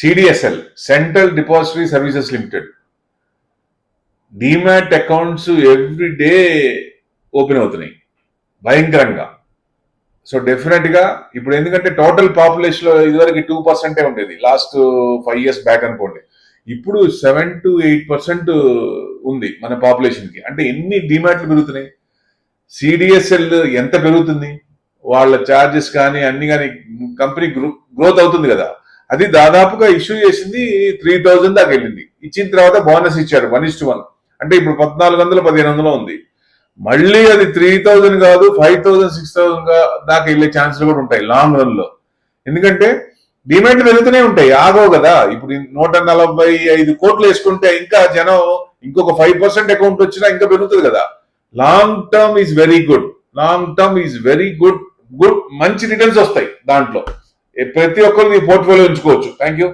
CDSL, central depository services limited, demat accounts every day open అవుతున్నాయి భయంకరంగా. So definite గా ఇప్పుడు ఎందుకంటే టోటల్ పాపులేషన్ లో ఇదివరకు 2% ఉండేది లాస్ట్ 5 years బ్యాక్ అనుకోండి. ఇప్పుడు 7 to 8% ఉంది మన పాపులేషన్ కి. అంటే ఎన్ని డిమాట్లు పెరుగుతున్నాయి. సిడిఎస్ఎల్ ఎంత పెరుగుతుంది, వాళ్ళ ఛార్జెస్ కానీ అన్ని కానీ కంపెనీ గ్రోత్ అవుతుంది కదా. అది దాదాపుగా ఇష్యూ చేసింది 3,000 దాకా వెళ్ళింది. ఇచ్చిన తర్వాత బోనస్ ఇచ్చారు 1:1. అంటే ఇప్పుడు 1,400 1,500 ఉంది. మళ్ళీ అది 3,000 కాదు 5,000 6,000 దాకా వెళ్ళే ఛాన్సులు కూడా ఉంటాయి లాంగ్ రన్ లో. ఎందుకంటే డిమాండ్ పెరుగుతూనే ఉంటాయి, ఆగవు కదా. ఇప్పుడు 145 కోట్లు వేసుకుంటే ఇంకా జనం ఇంకొక 5% అకౌంట్ వచ్చినా ఇంకా పెరుగుతుంది కదా. Long term is very good, long term is very good. మంచి రిటర్న్స్ వస్తాయి దాంట్లో. ప్రతి ఒక్కరు పోర్ట్ఫోలియో ఉంచుకోవచ్చు. Thank you.